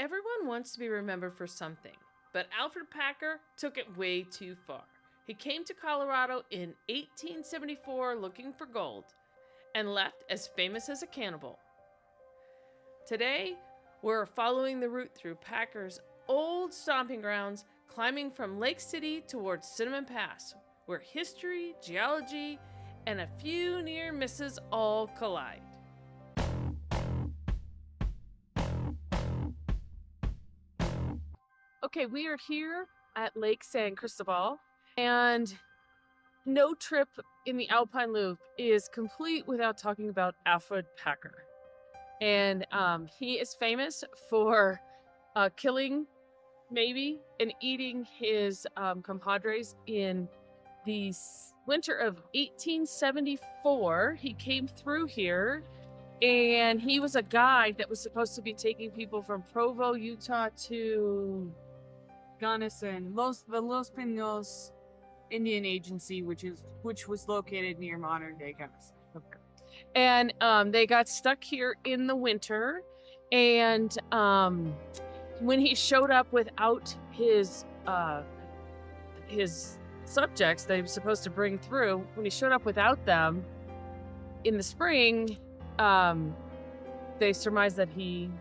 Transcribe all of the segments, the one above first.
Everyone wants to be remembered for something, but Alfred Packer took it way too far. He came to Colorado in 1874 looking for gold and left as famous as a cannibal. Today, we're following the route through Packer's old stomping grounds, climbing from Lake City towards Cinnamon Pass, where history, geology, and a few near misses all collide. Okay, we are here at Lake San Cristobal, and no trip in the Alpine Loop is complete without talking about Alfred Packer. And he is famous for killing, maybe, and eating his compadres in the winter of 1874. He came through here, and he was a guide that was supposed to be taking people from Provo, Utah to Gunnison, the Los Pinos Indian Agency, which was located near modern day Gunnison. Okay. And they got stuck here in the winter, and when he showed up without his subjects that he was supposed to bring through, when he showed up without them in the spring, they surmised that he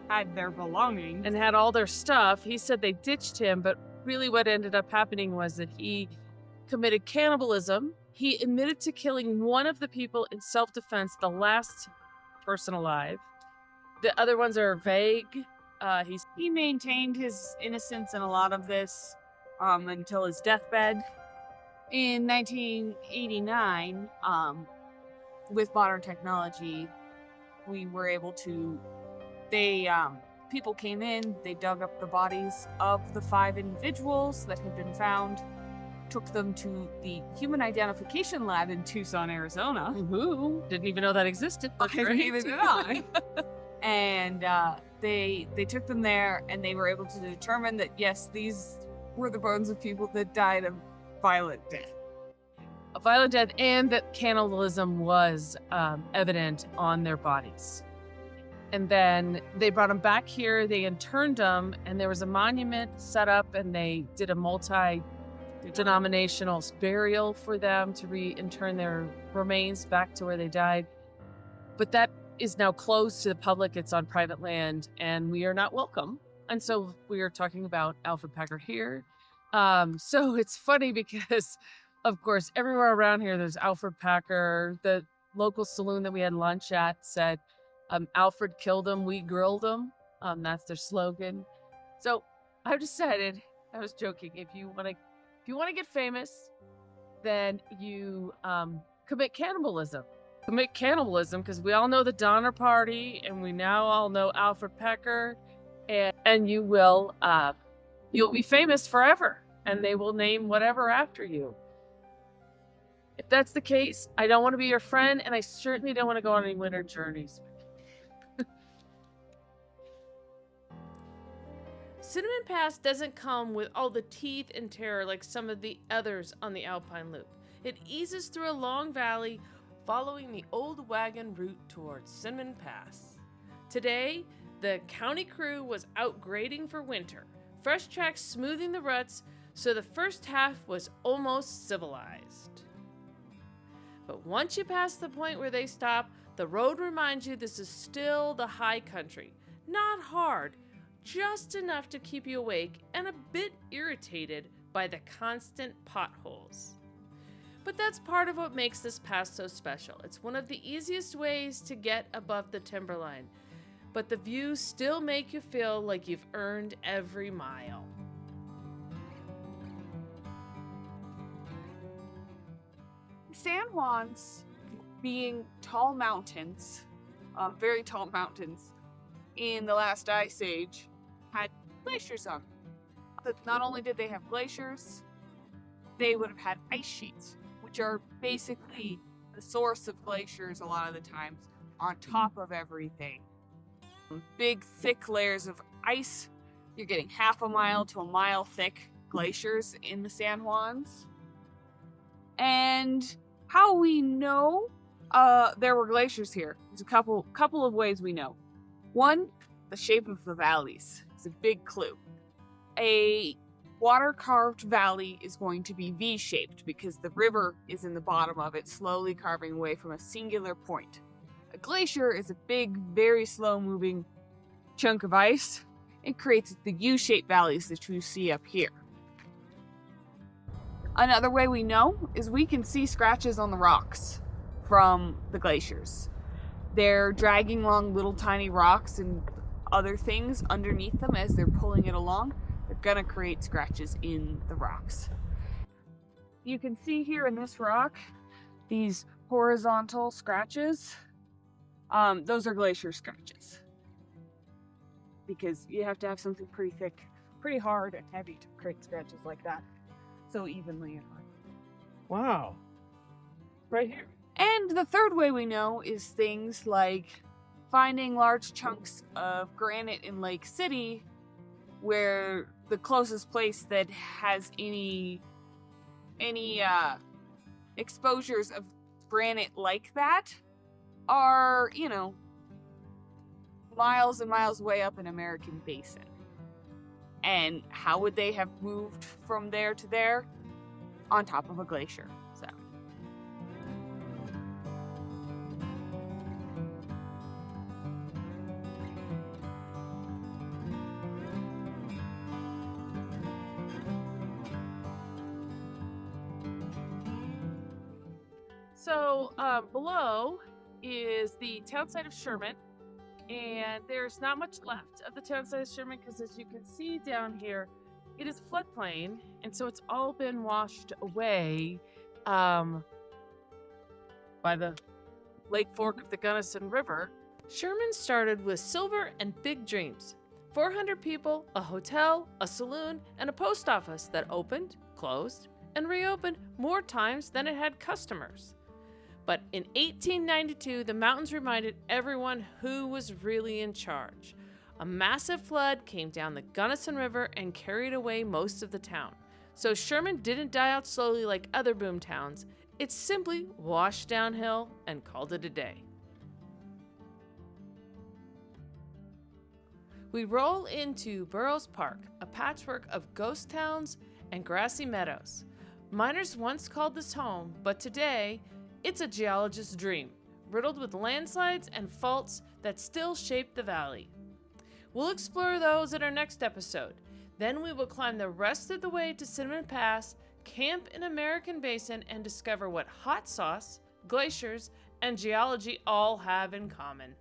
had their belongings and had all their stuff. He said they ditched him, but really what ended up happening was that he committed cannibalism. He admitted to killing one of the people in self-defense, the last person alive. The other ones are vague. He maintained his innocence in a lot of this until his deathbed. In 1989, with modern technology, we were able to people came in, they dug up the bodies of the 5 individuals that had been found, took them to the Human Identification Lab in Tucson, Arizona. Who didn't even know that existed. Neither did I. And they took them there, and they were able to determine that, yes, these were the bones of people that died of violent death. A violent death, and that cannibalism was evident on their bodies. And then they brought them back here, they interned them, and there was a monument set up, and they did a multi-denominational burial for them to re-intern their remains back to where they died. But that is now closed to the public. It's on private land, and we are not welcome. And so we are talking about Alfred Packer here. So it's funny because, of course, everywhere around here, there's Alfred Packer. The local saloon that we had lunch at said, Alfred killed him, we grilled him. That's their slogan. So I've decided, I was joking, if you want to get famous, then you commit cannibalism. Commit cannibalism, because we all know the Donner Party, and we now all know Alfred Packer, and you will you'll be famous forever, and they will name whatever after you. If that's the case, I don't want to be your friend, and I certainly don't want to go on any winter journeys. Cinnamon Pass doesn't come with all the teeth and terror like some of the others on the Alpine Loop. It eases through a long valley, following the old wagon route towards Cinnamon Pass. Today, the county crew was out grading for winter, fresh tracks smoothing the ruts, so the first half was almost civilized. But once you pass the point where they stop, the road reminds you this is still the high country. Not hard, just enough to keep you awake and a bit irritated by the constant potholes. But that's part of what makes this pass so special. It's one of the easiest ways to get above the timberline, but the views still make you feel like you've earned every mile. San Juan's, being tall mountains, very tall mountains, in the last ice age, had glaciers on them. But not only did they have glaciers, they would have had ice sheets, which are basically the source of glaciers a lot of the times, on top of everything. Big, thick layers of ice. You're getting half a mile to a mile thick glaciers in the San Juans. And how we know there were glaciers here, there's a couple of ways we know. One, the shape of the valleys is a big clue. A water-carved valley is going to be V-shaped because the river is in the bottom of it, slowly carving away from a singular point. A glacier is a big, very slow-moving chunk of ice. It creates the U-shaped valleys that you see up here. Another way we know is we can see scratches on the rocks from the glaciers. They're dragging along little tiny rocks and other things underneath them as they're pulling it along. They're gonna create scratches in the rocks. You can see here in this rock, these horizontal scratches. Those are glacier scratches. Because you have to have something pretty thick, pretty hard and heavy to create scratches like that. So evenly and hard. Wow. Right here. And the third way we know is things like finding large chunks of granite in Lake City, where the closest place that has any exposures of granite like that are, miles and miles way up in American Basin. And how would they have moved from there to there? On top of a glacier. So below is the town site of Sherman, and there's not much left of the town site of Sherman because, as you can see down here, it is a floodplain, and so it's all been washed away by the Lake Fork of the Gunnison River. Sherman started with silver and big dreams. 400 people, a hotel, a saloon, and a post office that opened, closed, and reopened more times than it had customers. But in 1892, the mountains reminded everyone who was really in charge. A massive flood came down the Gunnison River and carried away most of the town. So Sherman didn't die out slowly like other boom towns. It simply washed downhill and called it a day. We roll into Burrows Park, a patchwork of ghost towns and grassy meadows. Miners once called this home, but today, it's a geologist's dream, riddled with landslides and faults that still shape the valley. We'll explore those in our next episode. Then we will climb the rest of the way to Cinnamon Pass, camp in American Basin, and discover what hot sauce, glaciers, and geology all have in common.